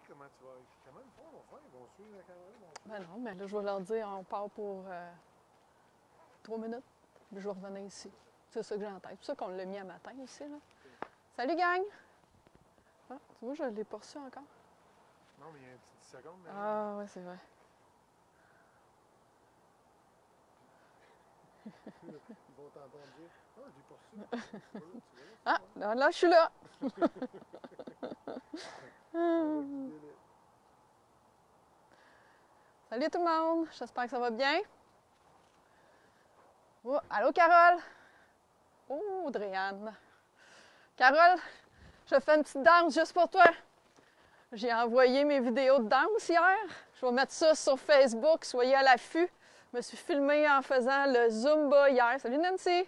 comment tu vas. Comment ils font, mon frère? Ils vont suivre la caméra? Ben non, mais là, je vais leur dire, on part pour 3 minutes, puis je vais revenir ici. C'est ça que j'ai en tête. C'est pour ça qu'on l'a mis à matin aussi, là. Salut, gang! Ah, tu vois, je ne l'ai pas reçu encore. Non, mais il y a un petit 10 secondes. Mais... Ah, ouais, c'est vrai. Ils vont t'entendre dire « Ah, je l'ai pas reçu. » Ah, là, je suis là! Salut tout le monde! J'espère que ça va bien. Oh, allô, Carole? Oh, Dréane. Carole, je fais une petite danse juste pour toi. J'ai envoyé mes vidéos de danse hier. Je vais mettre ça sur Facebook. Soyez à l'affût. Je me suis filmée en faisant le Zumba hier. Salut Nancy!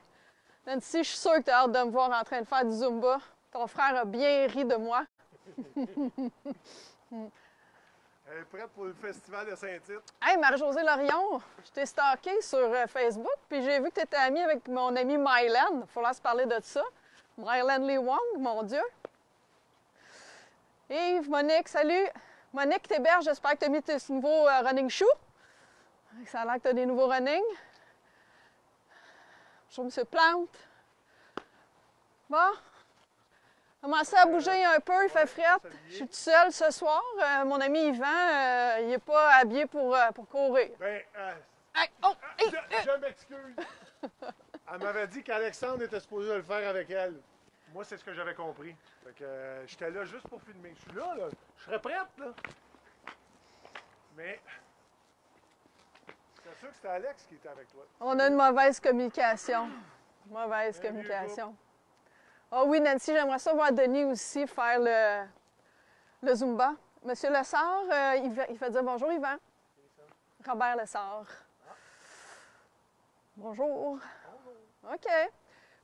Nancy, je suis sûre que tu as hâte de me voir en train de faire du Zumba. Ton frère a bien ri de moi. Elle est prête pour le festival de Saint-Tite. Hey, Marie-Josée Lorion, je t'ai stalké sur Facebook, puis j'ai vu que tu étais amie avec mon amie Mylène. Il faudra se parler de ça. Mylène Lee Wong, mon Dieu. Yves, Monique, salut. Monique Thébert, j'espère que tu as mis tes nouveaux running shoes. Ça a l'air que tu as des nouveaux running. Bonjour, M. Plante. Bon. Commencez à bouger un peu, il fait frette. Je suis toute seule ce soir. Mon ami Yvan, il n'est pas habillé pour courir. Ben, Hey, oh, hey, je m'excuse. Elle m'avait dit qu'Alexandre était supposé le faire avec elle. Moi, c'est ce que j'avais compris. Fait que j'étais là juste pour filmer. Je suis là. Je serais prête, là. Mais... C'est sûr que c'était Alex qui était avec toi. On a une mauvaise communication. Mauvaise communication. Ah oui, Nancy, j'aimerais ça voir Denis aussi faire le Zumba. Monsieur Lessard, il fait dire bonjour, Yvan. Robert Lessard. Bonjour. OK.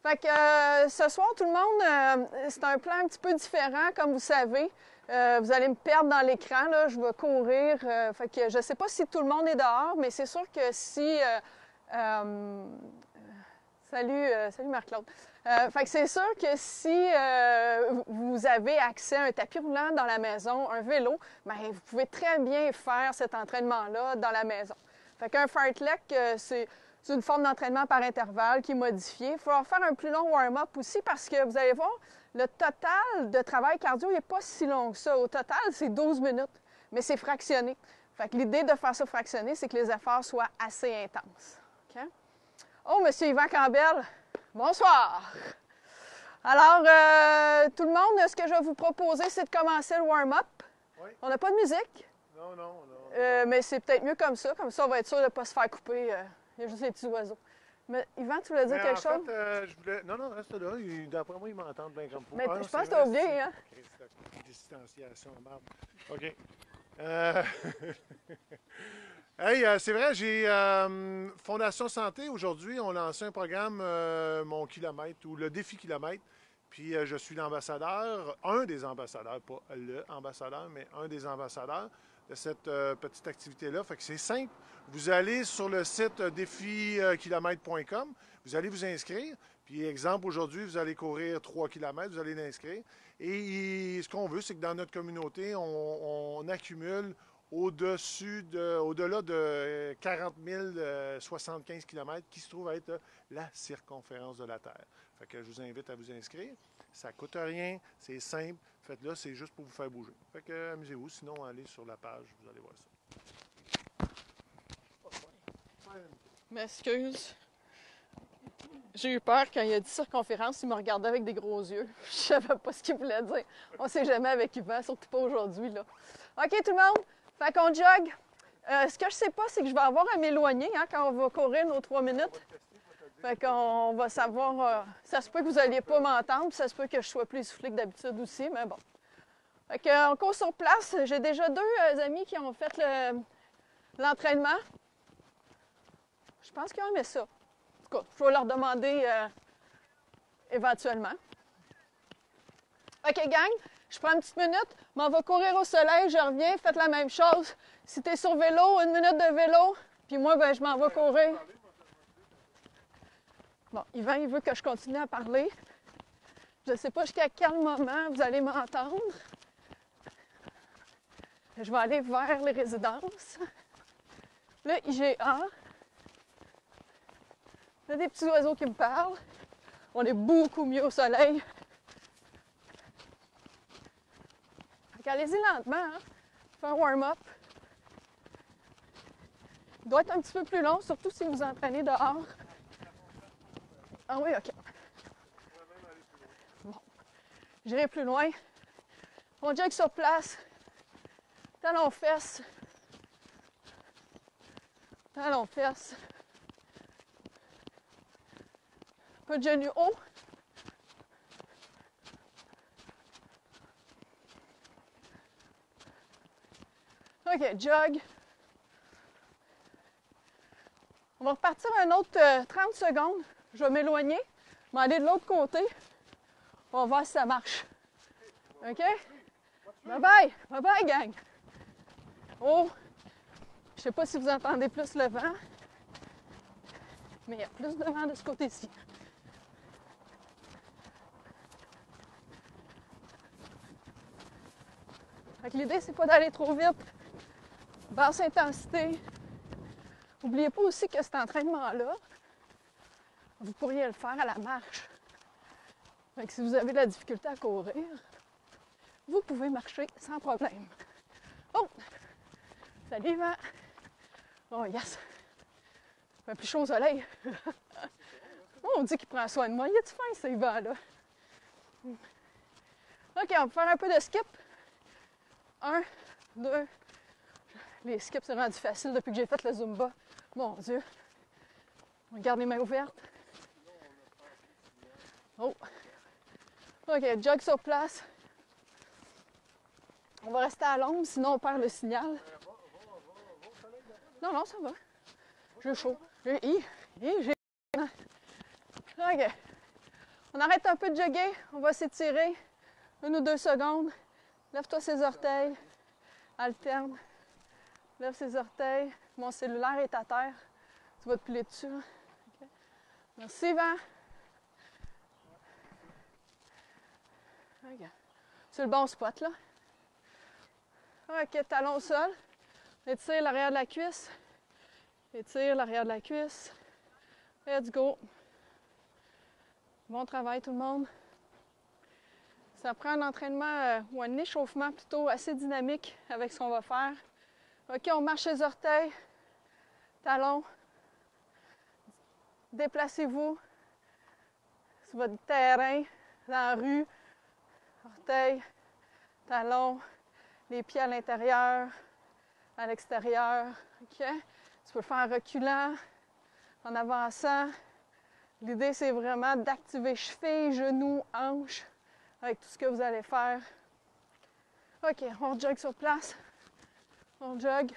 Fait que ce soir, tout le monde, c'est un plan un petit peu différent, comme vous savez. Vous allez me perdre dans l'écran, là, je vais courir. Fait que je ne sais pas si tout le monde est dehors, mais c'est sûr que si... salut Marc-Claude. Fait que c'est sûr que si vous avez accès à un tapis roulant dans la maison, un vélo, bien, vous pouvez très bien faire cet entraînement-là dans la maison. Fait qu'un fartlek, c'est une forme d'entraînement par intervalle qui est modifiée. Il faut faire un plus long warm-up aussi parce que vous allez voir, le total de travail cardio n'est pas si long que ça. Au total, c'est 12 minutes, mais c'est fractionné. Fait que l'idée de faire ça fractionné, c'est que les efforts soient assez intenses. OK? Oh, M. Yvan Campbell, bonsoir! Alors, tout le monde, ce que je vais vous proposer, c'est de commencer le warm-up. Oui. On n'a pas de musique. Non. Mais c'est peut-être mieux comme ça. Comme ça, on va être sûr de ne pas se faire couper. Il y a juste les petits oiseaux. Mais Yvan, tu voulais dire quelque chose? Je voulais... Non, reste là. D'après moi, ils m'entendent bien comme faut. Mais je pense que tu as oublié, hein? Distanciation, merde. OK. Hey, c'est vrai, j'ai Fondation Santé, aujourd'hui, on lance un programme, Mon Kilomètre, ou le Défi Kilomètre. Puis je suis l'ambassadeur, un des ambassadeurs, pas le ambassadeur, mais un des ambassadeurs de cette petite activité-là. Fait que c'est simple. Vous allez sur le site défikilomètre.com, vous allez vous inscrire. Puis, exemple, aujourd'hui, vous allez courir 3 km, vous allez l'inscrire. Et ce qu'on veut, c'est que dans notre communauté, on accumule au-delà de 40 075 km qui se trouve être la circonférence de la Terre. Fait que je vous invite à vous inscrire. Ça ne coûte rien, c'est simple. Faites-le, c'est juste pour vous faire bouger. Fait que amusez-vous, sinon allez sur la page, vous allez voir ça. M'excuse. J'ai eu peur quand il a dit circonférence, il me regardait avec des gros yeux. Je savais pas ce qu'il voulait dire. On ne sait jamais avec Yvan, surtout pas aujourd'hui, là. OK, tout le monde? Fait qu'on jogue. Ce que je sais pas, c'est que je vais avoir à m'éloigner quand on va courir nos 3 minutes. Fait qu'on va savoir... ça se peut que vous n'alliez pas m'entendre, puis ça se peut que je sois plus essoufflée que d'habitude aussi, mais bon. Fait qu'on court sur place. J'ai déjà 2 amis qui ont fait l'entraînement. Je pense qu'ils ont aimé ça. En tout cas, je vais leur demander éventuellement. OK, gang, je prends une petite minute, mais on va courir au soleil, je reviens, faites la même chose. Si tu es sur vélo, 1 minute de vélo, puis moi, ben, je m'en vais courir. Bon, Yvan, il veut que je continue à parler. Je ne sais pas jusqu'à quel moment vous allez m'entendre. Je vais aller vers les résidences. Le IGA. Il y a des petits oiseaux qui me parlent. On est beaucoup mieux au soleil. Allez-y lentement, hein? Fais un warm-up. Il doit être un petit peu plus long, surtout si vous entraînez dehors. Ah oui, OK. Bon. J'irai plus loin. On jog sur place. Talons fesses. Talons fesses. Un peu de genoux haut. OK, jog. On va repartir un autre 30 secondes. Je vais m'éloigner, m'aller de l'autre côté. On va voir si ça marche. OK? Bye-bye! Bye-bye, gang! Oh! Je sais pas si vous entendez plus le vent, mais il y a plus de vent de ce côté-ci. Fait que l'idée, c'est pas d'aller trop vite. Basse intensité. N'oubliez pas aussi que cet entraînement-là, vous pourriez le faire à la marche. Fait que si vous avez de la difficulté à courir, vous pouvez marcher sans problème. Oh! Salut, Yvan! Oh, yes! Il fait plus chaud au soleil. Oh, on dit qu'il prend soin de moi. Il est-tu fin, ce Yvan-là? OK, on va faire un peu de skip. 1, 2. Les skips, c'est rendu facile depuis que j'ai fait le Zumba. Mon Dieu. On garde les mains ouvertes. Oh. OK, jog sur place. On va rester à l'ombre, sinon on perd le signal. Non, non, ça va. J'ai chaud. J'ai... OK. On arrête un peu de jogger. On va s'étirer. 1 ou 2 secondes. Lève-toi ses orteils. Alterne. Lève ses orteils. Mon cellulaire est à terre. Tu vas te plier dessus. Okay. Merci, Yvan. Okay. C'est le bon spot, là. OK, talon au sol. Étire l'arrière de la cuisse. Étire l'arrière de la cuisse. Let's go. Bon travail, tout le monde. Ça prend un entraînement ou un échauffement plutôt assez dynamique avec ce qu'on va faire. OK, on marche les orteils. Talons. Déplacez-vous sur votre terrain, dans la rue. Orteils, talons, les pieds à l'intérieur, à l'extérieur. OK? Tu peux le faire en reculant, en avançant. L'idée, c'est vraiment d'activer chevilles, genoux, hanches avec tout ce que vous allez faire. OK, on jog sur place. On jog.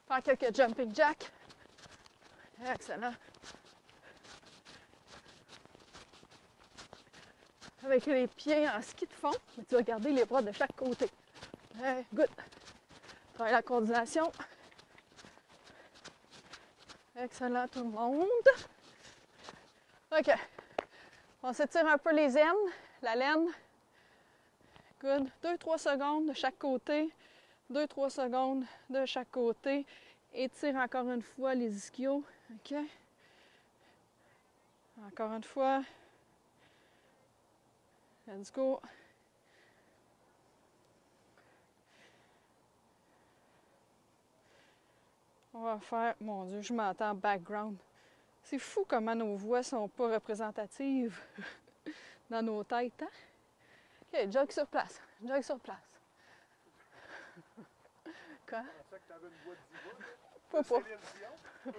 Faire quelques jumping jacks. Excellent. Avec les pieds en ski de fond, mais tu vas garder les bras de chaque côté. Hey, good. Travaille la coordination. Excellent tout le monde. OK. On s'étire un peu les aines, la laine. Good. 2-3 secondes de chaque côté. 2-3 secondes de chaque côté. Étire encore une fois les ischios. OK. Encore une fois. Let's go. On va faire... Mon Dieu, je m'entends en background. C'est fou comment nos voix sont pas représentatives dans nos têtes, hein? OK, jog sur place. Jog sur place. Quoi? Je pensais que tu avais une voix de diva. Pas.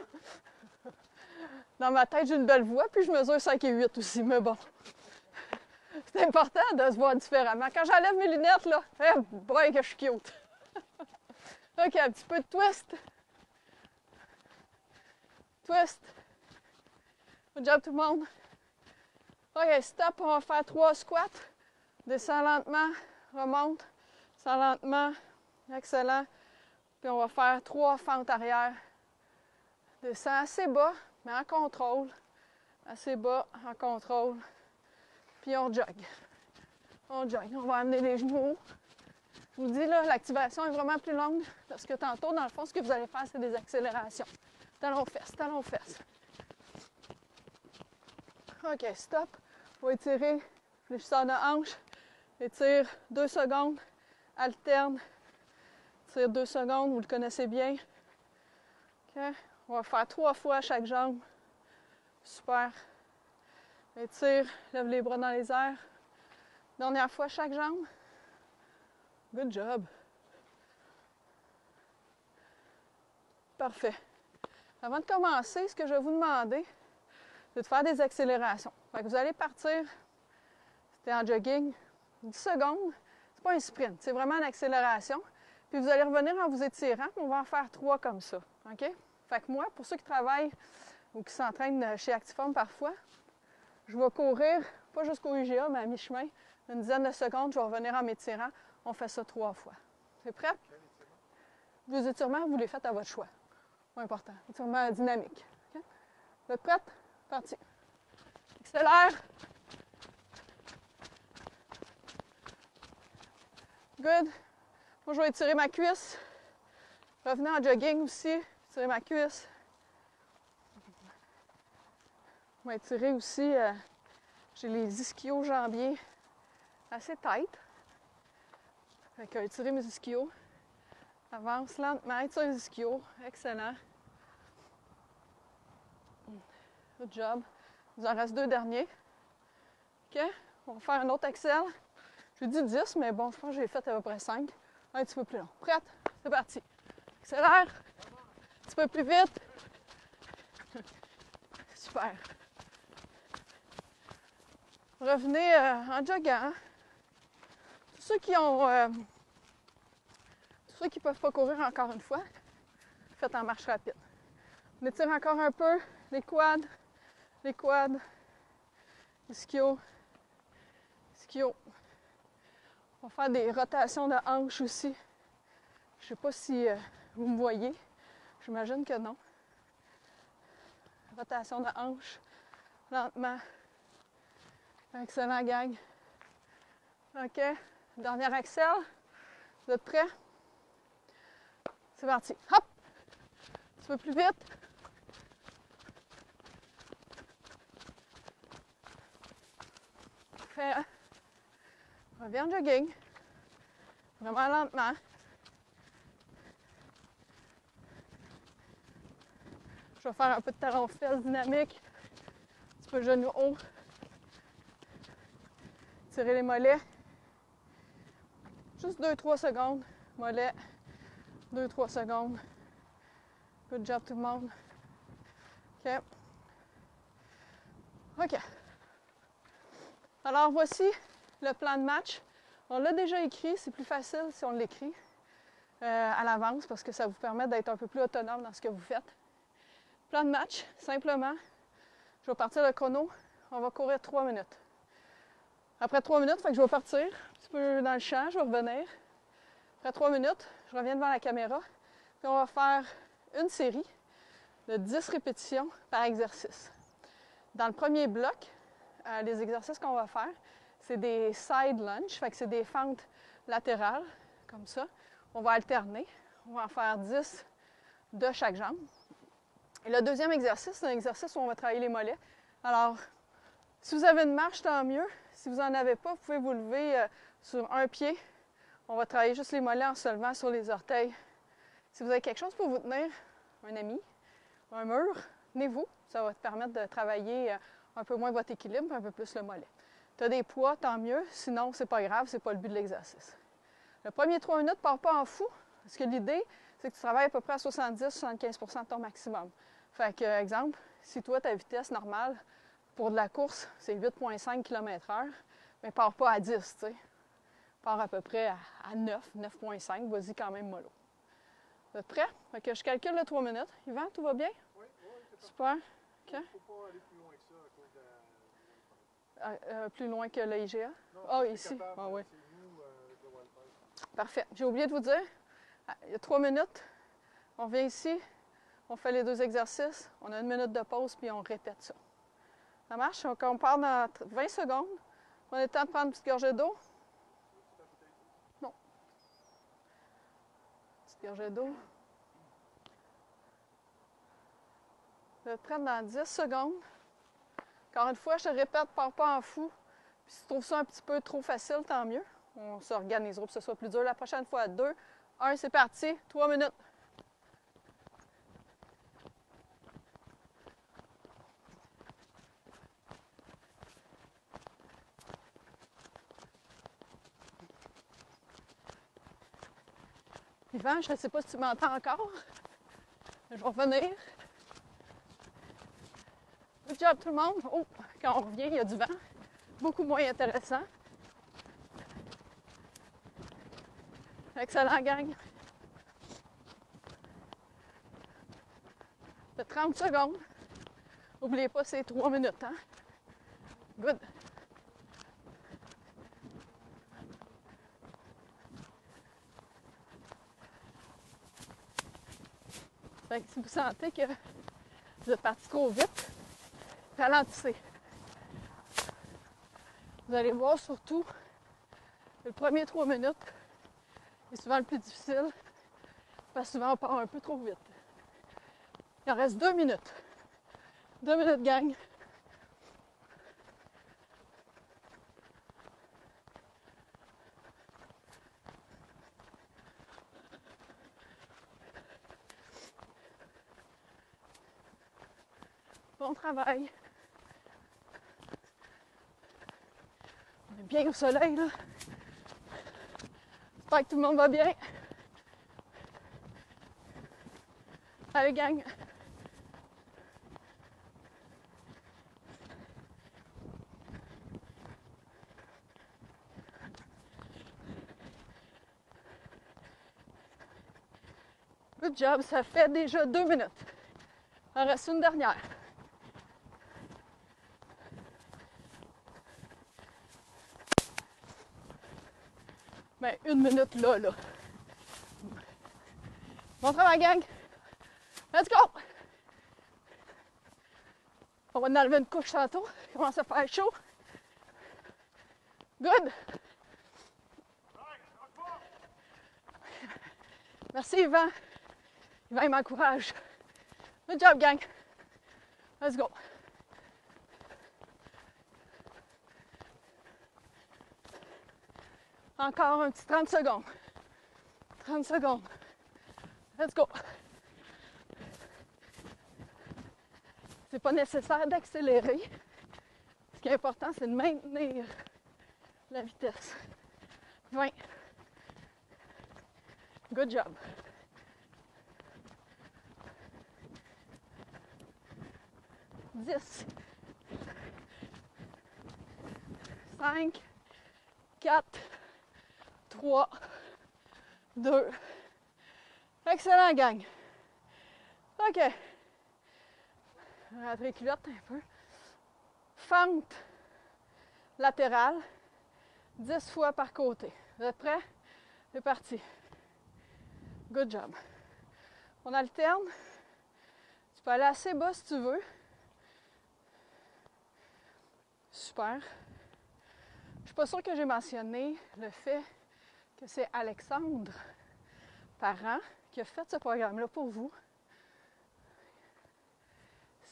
Dans ma tête, j'ai une belle voix, puis je mesure 5 et 8 aussi, mais bon. C'est important de se voir différemment. Quand j'enlève mes lunettes, là, boy, que je suis cute. OK, un petit peu de twist. Twist. Good job, tout le monde. OK, stop, on va faire 3 squats. Descends lentement, remonte. Descends lentement. Excellent. Puis on va faire 3 fentes arrière. Descends assez bas, mais en contrôle. Assez bas, en contrôle. Puis on jog. On joint. On va amener les genoux hauts. Je vous dis, là, l'activation est vraiment plus longue parce que tantôt, dans le fond, ce que vous allez faire, c'est des accélérations. Talons-fesses, talons-fesses. OK, stop. On va étirer fléchisseur de hanche. Étire 2 secondes. Alterne. Tire 2 secondes, vous le connaissez bien. OK. On va faire 3 fois à chaque jambe. Super. Étire, lève les bras dans les airs. Dernière fois chaque jambe. Good job. Parfait. Avant de commencer, ce que je vais vous demander, c'est de faire des accélérations. Fait que vous allez partir, c'était en jogging, 10 secondes. C'est pas un sprint, c'est vraiment une accélération. Puis vous allez revenir en vous étirant, puis on va en faire 3 comme ça. OK? Fait que moi, pour ceux qui travaillent ou qui s'entraînent chez Actiform parfois, je vais courir, pas jusqu'au IGA, mais à mi-chemin, une dizaine de secondes, je vais revenir en m'étirant. On fait ça 3 fois. C'est prêt? Vos étirements, vous les faites à votre choix. Pas important. Étirement dynamique. Okay? Vous êtes prête? Parti. Accélère. Good. Moi, je vais étirer ma cuisse. Revenez en jogging aussi. Étirer ma cuisse. Je vais étirer aussi, j'ai les ischio-jambiers assez tight. Fait que étirer mes ischios. Avance lentement, étire les ischios. Excellent. Good job. Il vous en reste 2 derniers. OK? On va faire un autre accel. J'ai dit 10, mais bon, je pense que j'ai fait à peu près 5. Un petit peu plus long. Prête? C'est parti. Accélère. Un petit peu plus vite. Super. Revenez en joguant. Tous ceux qui ne peuvent pas courir encore une fois, faites en marche rapide. On étire encore un peu les quads, les ischio. On va faire des rotations de hanches aussi. Je ne sais pas si vous me voyez. J'imagine que non. Rotation de hanches, lentement. Excellent, gang. OK. Dernier accel. Vous êtes prêts? C'est parti. Hop! Un petit peu plus vite. Parfait. Reviens en jogging. Vraiment lentement. Je vais faire un peu de talon-fesses dynamique. Un petit peu genou haut. Tirez les mollets. Juste 2-3 secondes. Mollet. 2-3 secondes. Good job tout le monde. OK. OK. Alors voici le plan de match. On l'a déjà écrit. C'est plus facile si on l'écrit à l'avance parce que ça vous permet d'être un peu plus autonome dans ce que vous faites. Plan de match, simplement. Je vais partir le chrono. On va courir 3 minutes. Après 3 minutes, fait que je vais partir un petit peu dans le champ, je vais revenir. Après 3 minutes, je reviens devant la caméra. Puis on va faire une série de 10 répétitions par exercice. Dans le premier bloc, les exercices qu'on va faire, c'est des side lunges, fait que c'est des fentes latérales, comme ça. On va alterner. On va en faire 10 de chaque jambe. Et le deuxième exercice, c'est un exercice où on va travailler les mollets. Alors, si vous avez une marche, tant mieux. Si vous n'en avez pas, vous pouvez vous lever sur un pied. On va travailler juste les mollets en se levant sur les orteils. Si vous avez quelque chose pour vous tenir, un ami, un mur, tenez-vous. Ça va te permettre de travailler un peu moins votre équilibre, un peu plus le mollet. Tu as des poids, tant mieux. Sinon, c'est pas grave, c'est pas le but de l'exercice. Le premier 3 minutes, pars pas en fou. Parce que l'idée, c'est que tu travailles à peu près à 70-75% de ton maximum. Fait que, exemple, si toi, ta vitesse normale pour de la course, c'est 8,5 km/h, mais pars pas à 10, tu sais. Pars à peu près à 9, 9,5, vas-y quand même mollo. Vous êtes prêts? Fait que je calcule le 3 minutes. Yvan, tout va bien? Oui, oui, c'est super. OK. Il ne faut pas aller plus loin que ça à cause de... Plus loin que le IGA? Non, Ah, ici? capable, Ah, oui. c'est nous, avec le Wildfire. Parfait. J'ai oublié de vous dire, il y a 3 minutes. On vient ici, on fait les 2 exercices, on a 1 minute de pause, puis on répète ça. Ça marche? Donc, on part dans 20 secondes. On a le temps de prendre une petite gorgée d'eau. Petite gorgée d'eau. Je vais te prendre dans 10 secondes. Encore une fois, je te répète, pars pas en fou. Puis si tu trouves ça un petit peu trop facile, tant mieux. On s'organisera pour que ce soit plus dur la prochaine fois. 2, 1, c'est parti. 3 minutes. Yvan, je ne sais pas si tu m'entends encore. Je vais revenir. Good job tout le monde. Oh, quand on revient, il y a du vent. Beaucoup moins intéressant. Excellent, gang. De 30 secondes. N'oubliez pas, c'est 3 minutes. Hein? Good. Fait que si vous sentez que vous êtes parti trop vite, ralentissez. Vous allez voir surtout le premier 3 minutes est souvent le plus difficile parce que souvent on part un peu trop vite. Il en reste 2 minutes. 2 minutes, gang. Bon travail. On est bien au soleil, là. J'espère que tout le monde va bien. Allez, gang. Good job, ça fait déjà 2 minutes. Il en reste une dernière. Ben, 1 minute là. Bon travail, gang. Let's go! On va en enlever une couche tantôt. Il commence à faire chaud. Good! Merci, Yvan. Yvan, il m'encourage. Good job, gang. Let's go. Encore un petit 30 secondes. 30 secondes. Let's go. C'est pas nécessaire d'accélérer. Ce qui est important, c'est de maintenir la vitesse. 20. Good job. Dix. 5, 4, 3, 2. Excellent, gang. OK. Rentrer culotte un peu. Fente latérale, 10 fois par côté. Vous êtes prêts? C'est parti. Good job. On alterne. Tu peux aller assez bas si tu veux. Super. Je suis pas sûre que j'ai mentionné le fait que c'est Alexandre Parent qui a fait ce programme-là pour vous.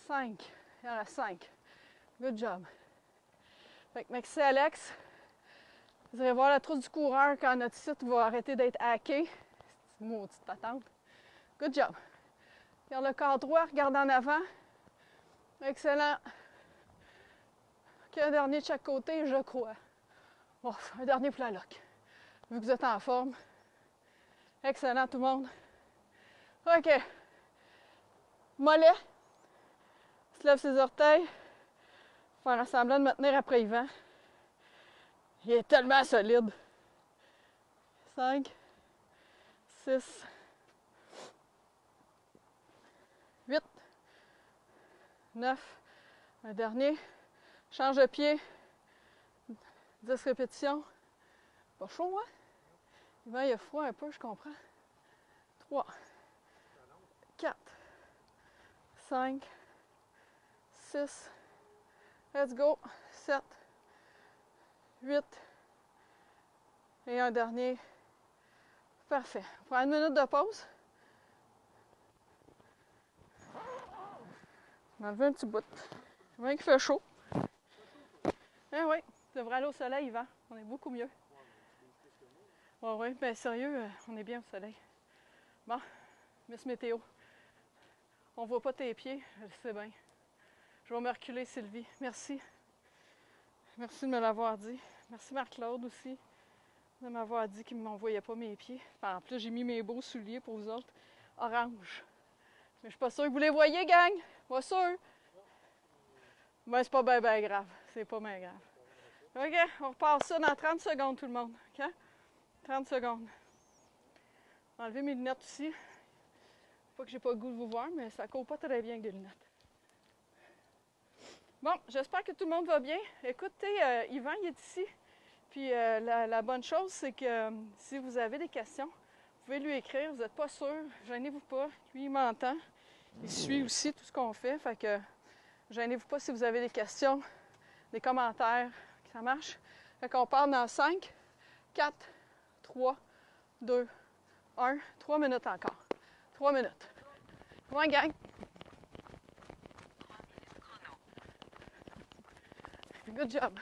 5. Il y en a 5. Good job. Fait que merci Alex. Vous irez voir la trousse du coureur quand notre site va arrêter d'être hacké. C'est une maudite patente. Good job. Garde le corps droit, regarde en avant. Excellent. Un dernier de chaque côté, je crois. Bon, un dernier pour la lock. Vu que vous êtes en forme. Excellent tout le monde. OK. Mollet. Se lève ses orteils. Faire semblant de me tenir après Yvan. Il est tellement solide. 5, 6, 8, 9. Un dernier. Change de pied. 10 répétitions. Pas chaud, hein? Yvan, il a froid un peu, je comprends. 3, 4, 5, 6, let's go, 7, 8, et un dernier, Parfait. On prend une minute de pause. On va enlever un petit bout. C'est vrai qu'il fait chaud. Eh oui, tu devrais aller au soleil, Yvan. On est beaucoup mieux. Oui, oui, bien sérieux, on est bien au soleil. Bon, Miss Météo, on voit pas tes pieds, je sais bien. Je vais me reculer, Sylvie. Merci. Merci de me l'avoir dit. Merci Marc-Claude aussi de m'avoir dit qu'il ne m'envoyait pas mes pieds. En plus, j'ai mis mes beaux souliers pour vous autres. Orange. Mais je suis pas sûre que vous les voyez, gang. Pas sûr. Ben, c'est pas bien grave. C'est pas bien grave. OK, on repart ça dans 30 secondes, tout le monde. OK? 30 secondes. Enlever mes lunettes aussi. Pas que j'ai pas le goût de vous voir, mais ça court pas très bien avec des lunettes. Bon, j'espère que tout le monde va bien. Écoutez, Yvan, il est ici. Puis la bonne chose, c'est que si vous avez des questions, vous pouvez lui écrire. Vous n'êtes pas sûr, gênez-vous pas. Lui, il m'entend. Il suit aussi tout ce qu'on fait. Fait que gênez-vous pas si vous avez des questions, des commentaires. Ça marche? Fait qu'on part dans 5, 4, 3, 2, 1. 3 minutes encore. 3 minutes. Ouais, gang. Good job.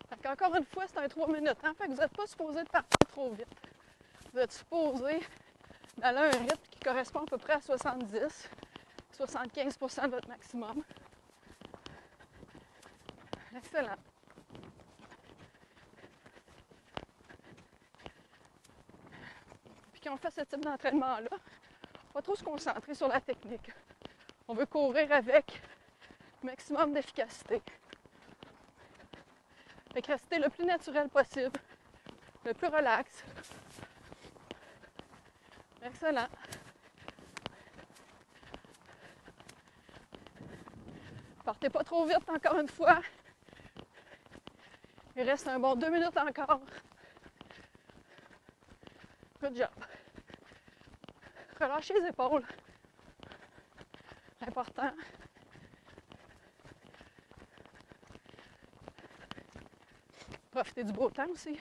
Fait qu'encore une fois, c'est un 3 minutes. Hein? Fait que vous n'êtes pas supposé de partir trop vite. Vous êtes supposé d'aller à un rythme qui correspond à peu près à 70, 75% de votre maximum. Excellent. Puis quand on fait ce type d'entraînement-là, on va trop se concentrer sur la technique. On veut courir avec maximum d'efficacité. Fait que rester le plus naturel possible, le plus relax. Excellent. Partez pas trop vite encore une fois. Il reste un bon 2 minutes encore. Good job. Relâchez les épaules. Important. Profitez du beau temps aussi.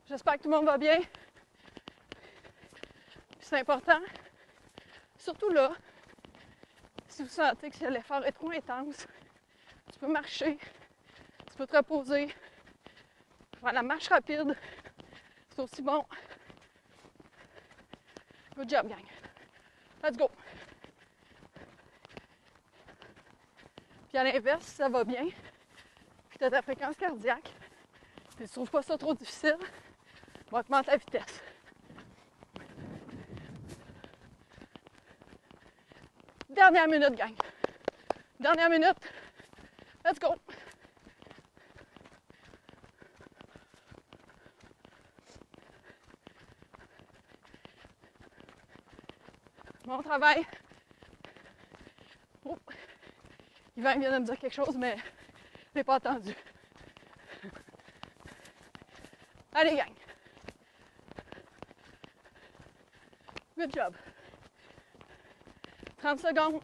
J'espère que tout le monde va bien. C'est important. Surtout là, si vous sentez que l'effort est trop intense, tu peux marcher, tu peux te reposer, faire la marche rapide. C'est aussi bon. Good job, gang. Let's go. Puis à l'inverse, si ça va bien, puis tu as ta fréquence cardiaque, puis tu trouves pas ça trop difficile, on va augmenter la vitesse. Dernière minute, gang. Dernière minute. Let's go. Bon travail. Oh. Yvan vient de me dire quelque chose, mais je l'ai pas entendu. Allez, gang. Good job. 30 secondes.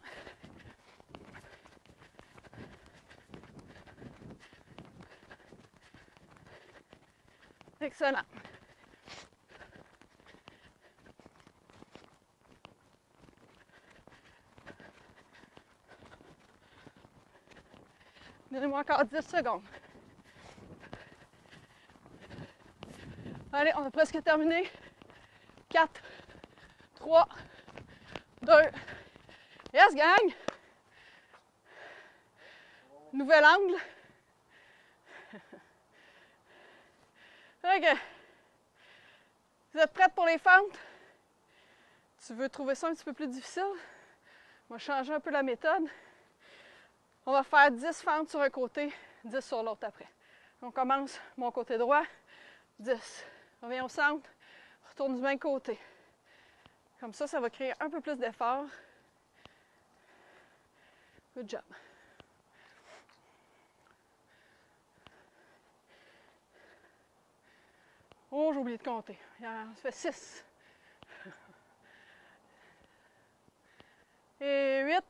Excellent. Donnez-moi encore 10 secondes. Allez, on a presque terminé. 4, 3, 2. Yes, gang! Nouvel angle. OK. Vous êtes prêtes pour les fentes? Tu veux trouver ça un petit peu plus difficile? On va changer un peu la méthode. On va faire 10 fentes sur un côté, 10 sur l'autre après. On commence mon côté droit, 10. Reviens au centre, retourne du même côté. Comme ça, ça va créer un peu plus d'effort. Good job. Oh, j'ai oublié de compter. Ça fait 6. Et 8.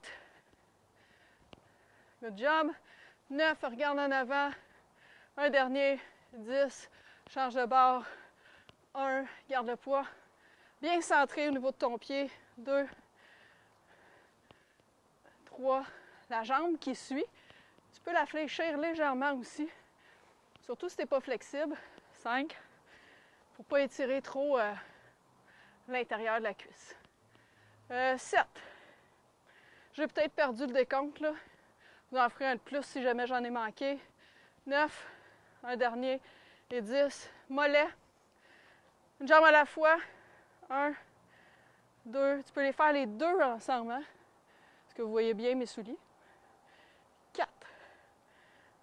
Good job. 9, regarde en avant. Un dernier. 10. Change de barre. 1, garde le poids. Bien centré au niveau de ton pied. 2. 3. La jambe qui suit. Tu peux la fléchir légèrement aussi. Surtout si tu n'es pas flexible. 5. Pour ne pas étirer trop l'intérieur de la cuisse. 7. J'ai peut-être perdu le décompte, là. Vous en ferez un de plus si jamais j'en ai manqué. 9. Un dernier. Et 10. Mollet. Une jambe à la fois. 1, 2. Tu peux les faire les deux ensemble, hein? Est-ce que vous voyez bien mes souliers? 4.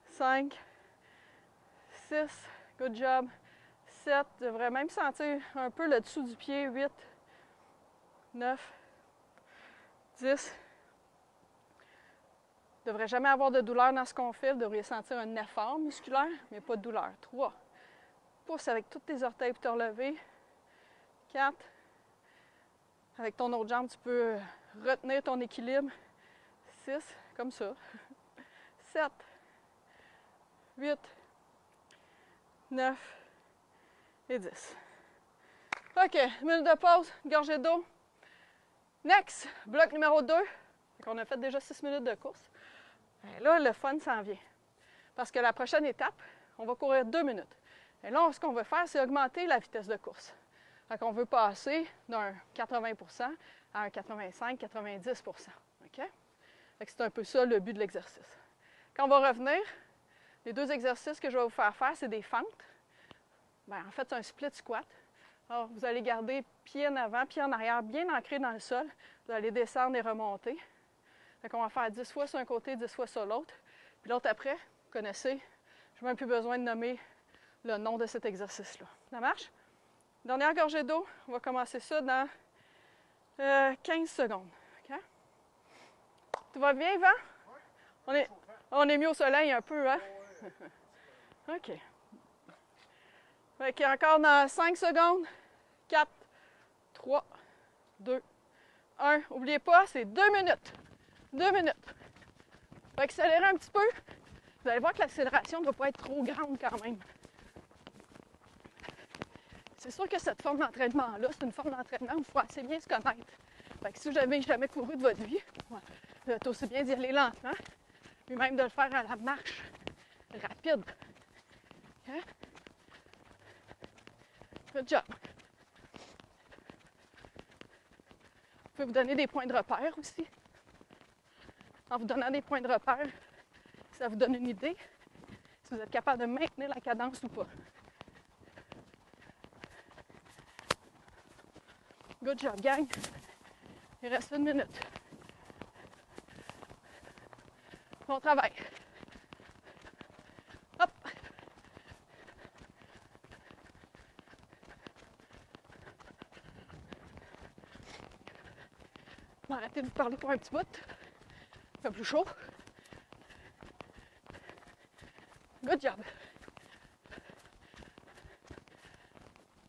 5. 6. Good job. 7. Tu devrais même sentir un peu le dessous du pied. 8. 9. 10. Vous ne devrez jamais avoir de douleur dans ce qu'on fait. Vous devriez sentir un effort musculaire, mais pas de douleur. 3. Pousse avec tous tes orteils pour te relever. 4. Avec ton autre jambe, tu peux retenir ton équilibre. 6. Comme ça. 7. 8. 9. Et 10. OK. Minute de pause. Gorgée d'eau. Next. Bloc numéro 2. On a fait déjà 6 minutes de course. Et là, le fun s'en vient. Parce que la prochaine étape, on va courir 2 minutes. Et là, ce qu'on veut faire, c'est augmenter la vitesse de course. Fait qu'on veut passer d'un 80 % à un 85-90 %. OK? Fait que c'est un peu ça le but de l'exercice. Quand on va revenir, les 2 exercices que je vais vous faire faire, c'est des fentes. Bien, en fait, c'est un split squat. Alors, vous allez garder pied en avant, pied en arrière, bien ancré dans le sol. Vous allez descendre et remonter. Fait qu'on va faire 10 fois sur un côté, 10 fois sur l'autre. Puis l'autre après, vous connaissez, je n'ai même plus besoin de nommer le nom de cet exercice-là. Ça marche? Dernière gorgée d'eau, on va commencer ça dans 15 secondes. Okay? Tout va bien, Yvan? Oui. On est mis au soleil un peu, hein? OK. Fait qu'encore dans 5 secondes. 4, 3, 2, 1. N'oubliez pas, c'est 2 minutes. 2 minutes. Fait accélérer un petit peu. Vous allez voir que l'accélération ne doit pas être trop grande quand même. C'est sûr que cette forme d'entraînement-là, c'est une forme d'entraînement où il faut assez bien se connaître. Fait que si vous n'avez jamais couru de votre vie, vous êtes aussi bien d'y aller lentement, puis même de le faire à la marche rapide. Okay? Good job. Vous pouvez vous donner des points de repère aussi. En vous donnant des points de repère, ça vous donne une idée si vous êtes capable de maintenir la cadence ou pas. Good job, gang. Il reste 1 minute. Bon travail. Hop. On va arrêter de vous parler pour un petit bout. Il fait plus chaud. Good job.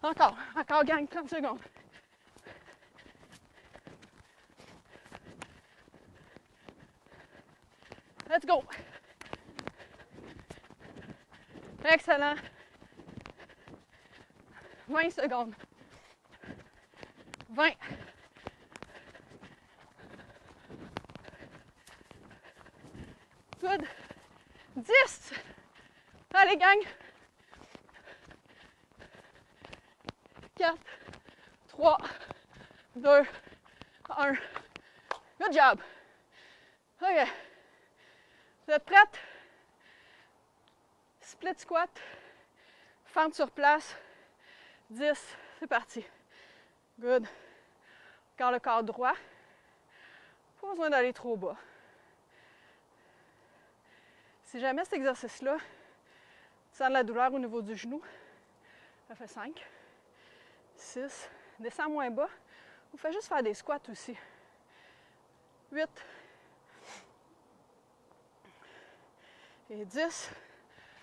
Encore, gang, 30 secondes. Let's go. Excellent. 20 secondes. 20. Good. 10. Allez, gang. 4, 3, 2, 1. Good job. OK. Vous êtes prêtes? Split squat. Fente sur place. 10. C'est parti. Good. Encore le corps droit. Pas besoin d'aller trop bas. Si jamais cet exercice-là, tu sens de la douleur au niveau du genou, ça fait 5, 6, descends moins bas, ou fais juste faire des squats aussi. 8 et 10.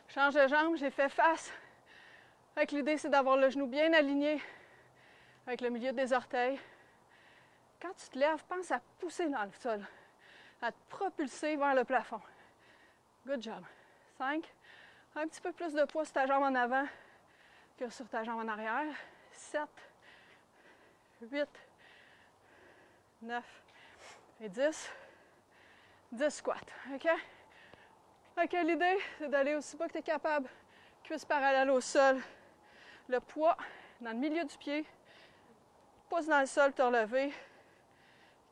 Change de jambe, j'ai fait face. Fait que l'idée, c'est d'avoir le genou bien aligné avec le milieu des orteils. quand tu te lèves, pense à pousser dans le sol, à te propulser vers le plafond. Good job. 5. Un petit peu plus de poids sur ta jambe en avant que sur ta jambe en arrière. 7, 8, 9 et 10. 10 squats. OK? OK, l'idée, c'est d'aller aussi bas que tu es capable. Cuisse parallèle au sol. Le poids dans le milieu du pied. Pouce dans le sol, te relever.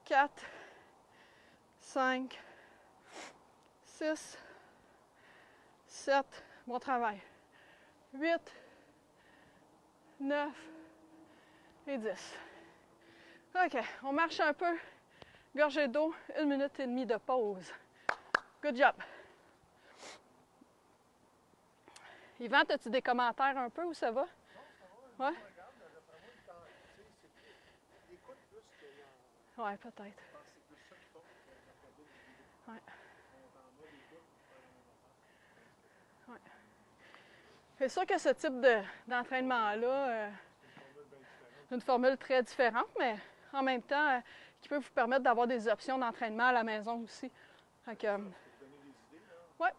4, 5, 6, 7. Bon travail. 8, 9 et 10. OK, on marche un peu. Gorgée d'eau, 1 minute et demie de pause. Good job. Yvan, as-tu des commentaires un peu où ça va? Ouais? Ouais, peut-être. Ouais. Ouais. C'est sûr que ce type d'entraînement-là, c'est une formule très différente, mais en même temps, qui peut vous permettre d'avoir des options d'entraînement à la maison aussi. Donc, ouais.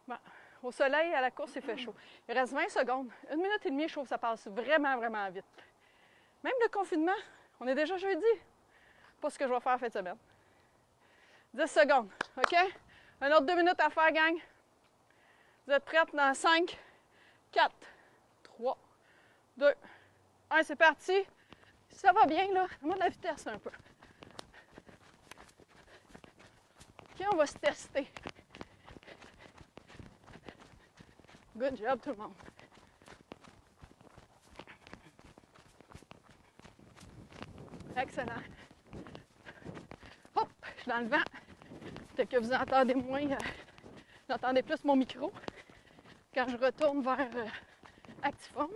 Bon. Au soleil, à la course, il fait chaud. Il reste 20 secondes. 1 minute et demie, je trouve que ça passe vraiment, vraiment vite. Même le confinement, on est déjà jeudi. Pas ce que je vais faire en fin de semaine. 10 secondes, OK? Un autre 2 minutes à faire, gang. Vous êtes prêtes dans 5, 4, 3, 2, 1, c'est parti. Ça va bien, là. Donne-moi de la vitesse un peu. OK, on va se tester. Good job, tout le monde. Excellent. Hop, je suis dans le vent. Peut-être que vous entendez moins, vous entendez plus mon micro quand je retourne vers Actiform.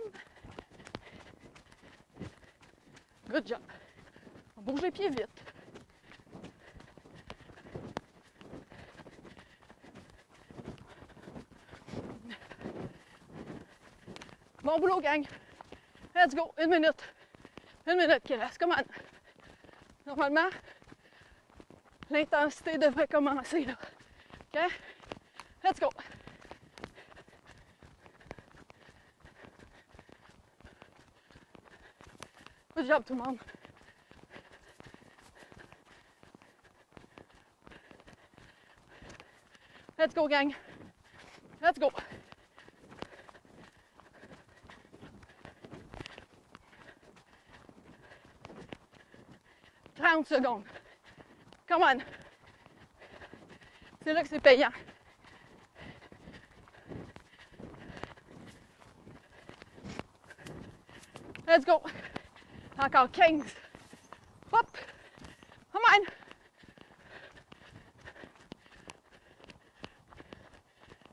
Good job. On bouge les pieds vite. Bon boulot, gang. Let's go. 1 minute. 1 minute qui reste. Come on. Normalement, l'intensité devrait commencer, là. OK? Let's go. Good job, tout le monde. Let's go, gang. Let's go. « 30 secondes. Come on. C'est là que c'est payant. Let's go. Encore 15. Hop. Come on.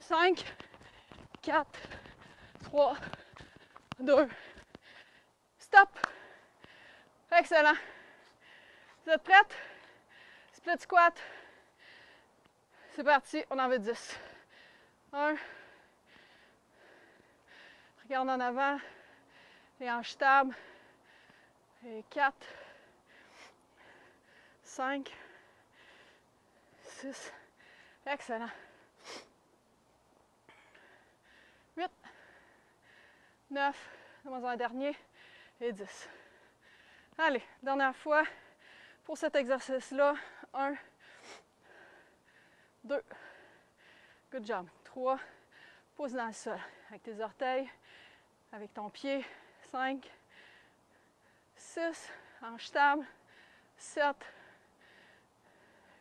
Cinq, 4, 3, 2. Stop. Excellent. Vous êtes prêtes? Split squat. C'est parti, on en veut 10. 1. Regarde en avant. Les hanches stables. Et 4. 5. 6. Excellent. 8. 9. Donne-moi un dernier. Et 10. Allez, dernière fois. Pour cet exercice-là, 1, 2, good job, 3, pousse dans le sol avec tes orteils, avec ton pied, 5, 6, hanche stable, 7,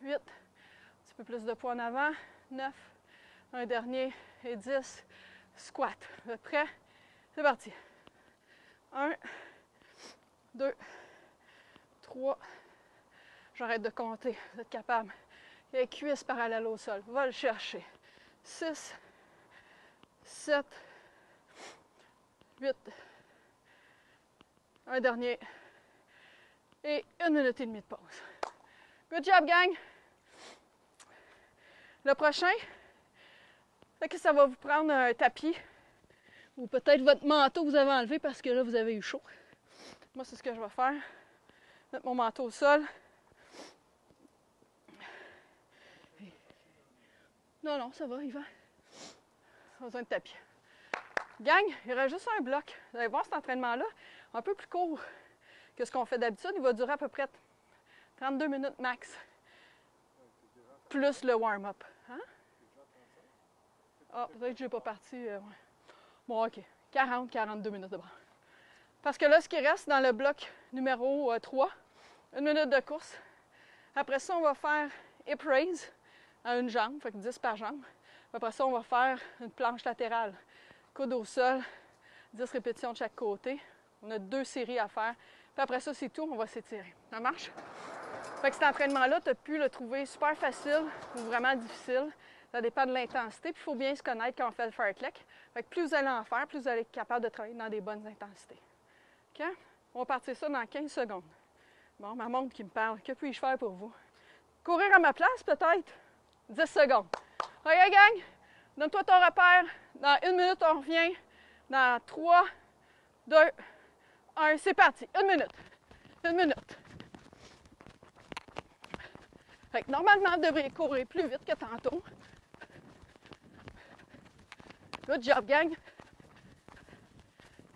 8, un petit peu plus de poids en avant, 9, un dernier et 10, squat. Vous êtes prêts? C'est parti. 1, 2, 3, j'arrête de compter, vous êtes capable. Et les cuisses parallèles au sol, va le chercher. 6, 7, 8, un dernier. Et 1 minute et demie de pause. Good job, gang! Le prochain, c'est que ça va vous prendre un tapis Ou peut-être votre manteau que vous avez enlevé parce que là, vous avez eu chaud. Moi, c'est ce que je vais faire. Mettre mon manteau au sol. Non, non, ça va, il va. Pas besoin de tapis. Gang, il reste juste un bloc. Vous allez voir cet entraînement-là, un peu plus court que ce qu'on fait d'habitude. Il va durer à peu près 32 minutes max. Plus le warm-up. Hein? Ah, peut-être que je n'ai pas parti. Ouais. Bon, OK. 40-42 minutes de bras. Parce que là, ce qui reste dans le bloc numéro 3, 1 minute de course. Après ça, on va faire hip raise à une jambe, fait que 10 par jambe. Après ça, on va faire une planche latérale. Coude au sol, 10 répétitions de chaque côté. On a 2 séries à faire. Puis après ça, c'est tout, on va s'étirer. Ça marche? Fait que cet entraînement-là, tu as pu le trouver super facile ou vraiment difficile. Ça dépend de l'intensité. Puis il faut bien se connaître quand on fait le fartlek. Fait que plus vous allez en faire, plus vous allez être capable de travailler dans des bonnes intensités. OK? On va partir ça dans 15 secondes. Bon, ma montre qui me parle. Que puis-je faire pour vous? Courir à ma place, peut-être? 10 secondes. OK, gang? Donne-toi ton repère. Dans 1 minute, on revient. Dans 3, 2, 1, c'est parti. 1 minute. 1 minute. Fait que normalement, vous devriez courir plus vite que tantôt. Good job, gang.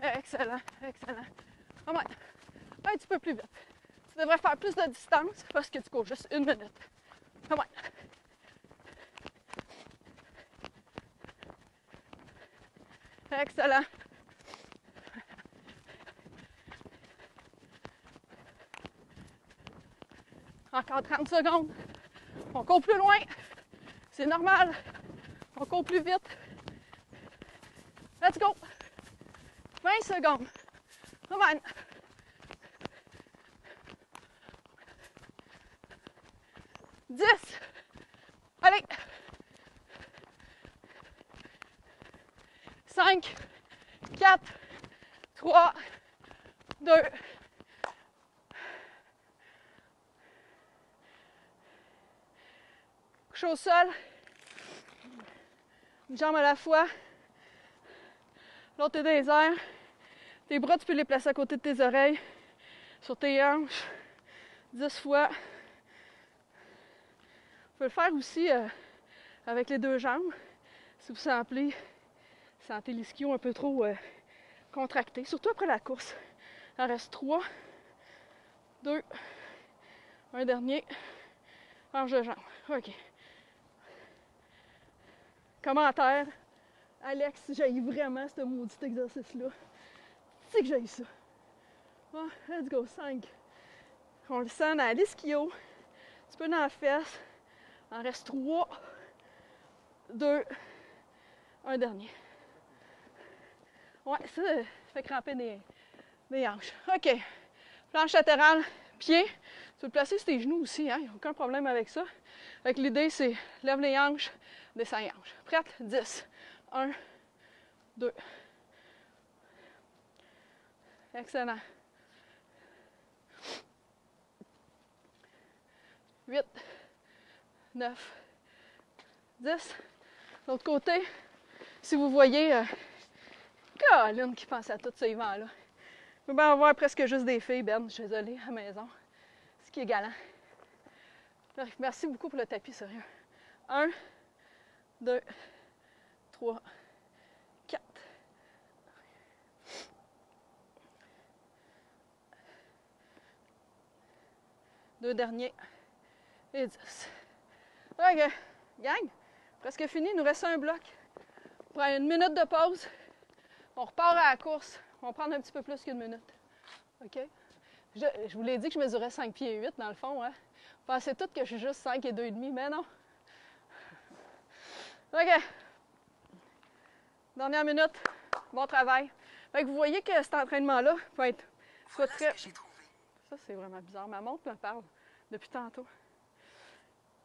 Excellent, excellent. Come on. Un petit peu plus vite. Tu devrais faire plus de distance parce que tu cours juste 1 minute. Come on. Excellent. Encore 30 secondes. On court plus loin. C'est normal. On court plus vite. Let's go. 20 secondes. Come on. Dix. Allez. 5, 4, 3, 2. Couche au sol. Une jambe à la fois. L'autre est dans les airs. Tes bras, tu peux les placer à côté de tes oreilles. Sur tes hanches. 10 fois. Vous pouvez le faire aussi avec les 2 jambes. Si vous sentez l'ischio un peu trop contracté. Surtout après la course. Il en reste 3, 2, un dernier. Hanche de jambe. OK. Commentaire. Alex, j'haïs vraiment ce maudit exercice-là. Tu sais que j'haïs ça. Oh, let's go, 5. On le sent dans l'ischio. Un petit peu dans la fesse. Il en reste 3, 2, un dernier. Ouais, ça fait cramper des hanches. OK. Planche latérale, pied. Tu peux le placer sur tes genoux aussi, hein? Il n'y a aucun problème avec ça. Fait que l'idée, c'est lève les hanches, descends les hanches. Prête? 10. 1, 2. Excellent. 8, 9, 10. L'autre côté, si vous voyez, Caroline qui pense à tous ces vents-là. Il peut bien avoir presque juste des filles, Ben, je suis désolée, à la maison. Ce qui est galant. Merci beaucoup pour le tapis, sérieux. 1, 2, 3, 4. Deux derniers. Et 10. OK. Gang, presque fini. Il nous reste un bloc. On prend 1 minute de pause. On repart à la course. On va prendre un petit peu plus qu'1 minute. OK? Je vous l'ai dit que je mesurais 5 pieds et 8 dans le fond. Hein? Vous pensez toutes que je suis juste 5 et 2,5, mais non. OK. Dernière minute. Bon travail. Fait que vous voyez que cet entraînement-là peut être soit très... Ça, c'est vraiment bizarre. Ma montre me parle depuis tantôt.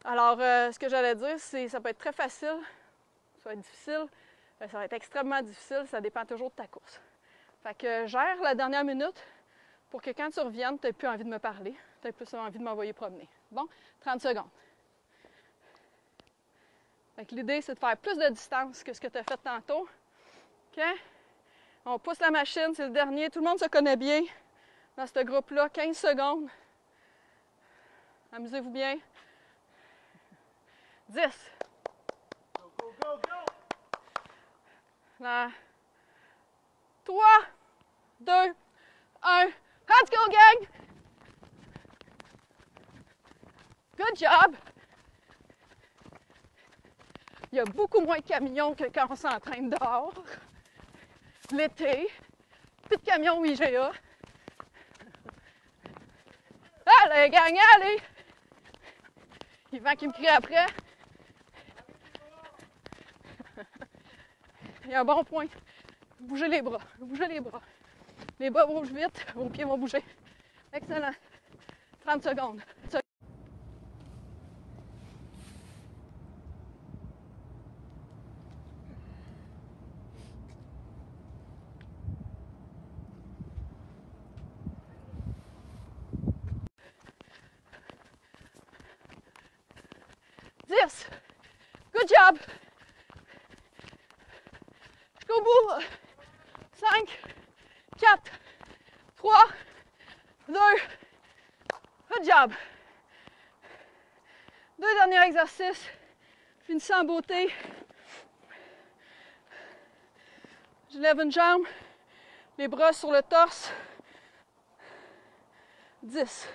Alors, ce que j'allais dire, c'est que ça peut être très facile, ça va être difficile, ça va être extrêmement difficile, ça dépend toujours de ta course. Fait que gère la dernière minute pour que quand tu reviennes, tu n'aies plus envie de me parler, tu aies plus envie de m'envoyer promener. Bon, 30 secondes. Fait que l'idée, c'est de faire plus de distance que ce que tu as fait tantôt. OK? On pousse la machine, c'est le dernier. Tout le monde se connaît bien dans ce groupe-là. 15 secondes. Amusez-vous bien. 10. Go, go, go, go! Là. 3, 2, 1. Let's go, gang! Good job! Il y a beaucoup moins de camions que quand on s'entraîne dehors. L'été. Plus de camions IGA. Allez, gang, allez! Yvan qui me crie après. Il y a un bon point. Bougez les bras, bougez les bras. Les bras bougent vite, vos pieds vont bouger. Excellent. 30 secondes. 10. Good job. Jusqu'au bout. 5, 4, 3, 2. Good job. Deux derniers exercices. Finissez en beauté. Je lève une jambe. Les bras sur le torse. 10.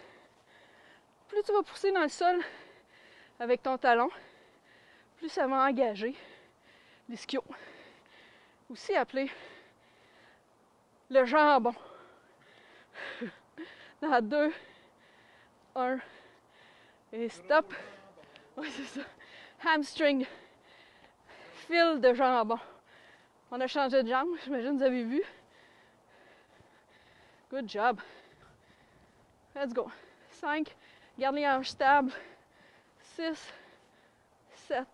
Plus tu vas pousser dans le sol avec ton talon, plus ça va engager l'ischio. Aussi appelé le jambon. Dans 2, 1, et stop. Oui, c'est ça. Hamstring. Fil de jambon. On a changé de jambe, j'imagine que vous avez vu. Good job. Let's go. 5. Garde les hanches stables. 6, 7,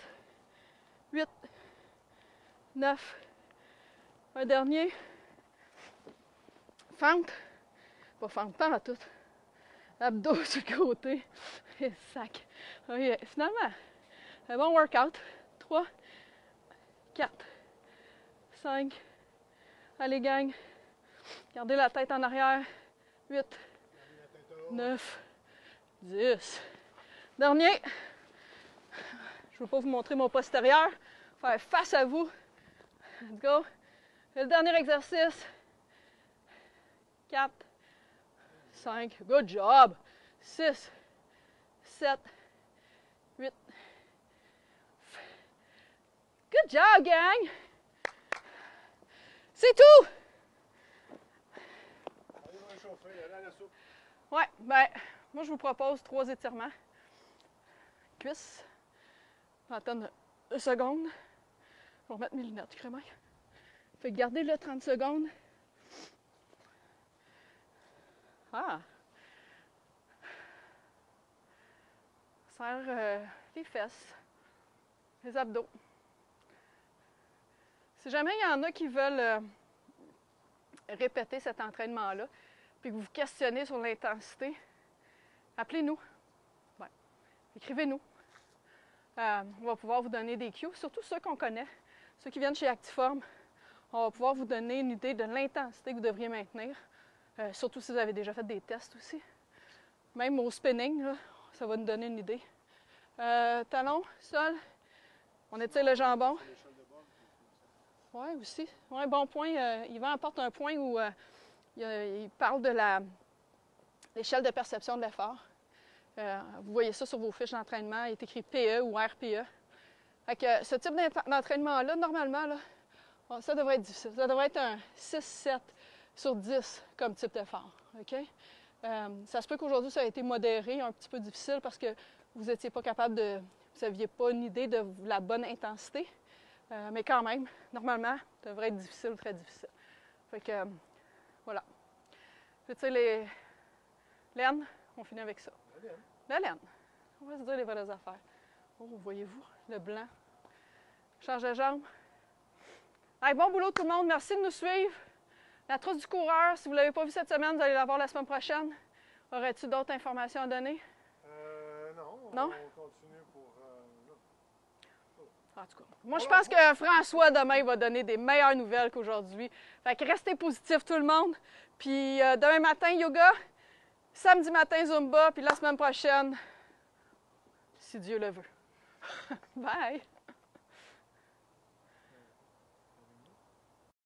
8, 9. Un dernier. Fente. Pas fente, pas à tout. Abdos sur le côté. Et sac. Okay. Finalement, un bon workout. 3, 4, 5. Allez, gang. Gardez la tête en arrière. 8, 9, 10. Dernier. Je ne veux pas vous montrer mon postérieur. Faire face à vous. Let's go. Et le dernier exercice. 4, 5. Good job. 6, 7, 8. Good job, gang. C'est tout. Ouais, ben, moi je vous propose 3 étirements. Cuisses. Attendre 1 seconde. Je vais remettre mes lunettes, crémaille. Fait que gardez là 30 secondes. Ah! Serre les fesses, les abdos. Si jamais il y en a qui veulent répéter cet entraînement-là, puis que vous vous questionnez sur l'intensité, appelez-nous. Ouais. Écrivez-nous. On va pouvoir vous donner des cues, surtout ceux qu'on connaît, ceux qui viennent chez Actiform. On va pouvoir vous donner une idée de l'intensité que vous devriez maintenir, surtout si vous avez déjà fait des tests aussi. Même au spinning, là, ça va nous donner une idée. Talon, sol, on étire le jambon. Oui, aussi. Oui, bon point. Yvan apporte un point où il parle de l'échelle de perception de l'effort. Vous voyez ça sur vos fiches d'entraînement, il est écrit PE ou RPE. Fait que ce type d'entraînement-là, normalement, là, ça devrait être difficile. Ça devrait être un 6-7 sur 10 comme type d'effort. Okay? Ça se peut qu'aujourd'hui, ça a été modéré, un petit peu difficile parce que vous n'étiez pas capable de... Vous n'aviez pas une idée de la bonne intensité. Mais quand même, normalement, ça devrait être difficile, très difficile. Fait que, voilà. Tu sais, les laines, on finit avec ça. La laine. On va se dire les vraies affaires. Oh, voyez-vous, le blanc. Change de jambe. Allez, bon boulot tout le monde. Merci de nous suivre. La trousse du coureur, si vous ne l'avez pas vu cette semaine, vous allez la voir la semaine prochaine. Aurais-tu d'autres informations à donner? Non, Non? On continue pour... En tout cas, moi, je pense que François, demain, il va donner des meilleures nouvelles qu'aujourd'hui. Fait que restez positifs, tout le monde. Puis demain matin, yoga. Samedi matin, Zumba. Puis la semaine prochaine, si Dieu le veut. Bye!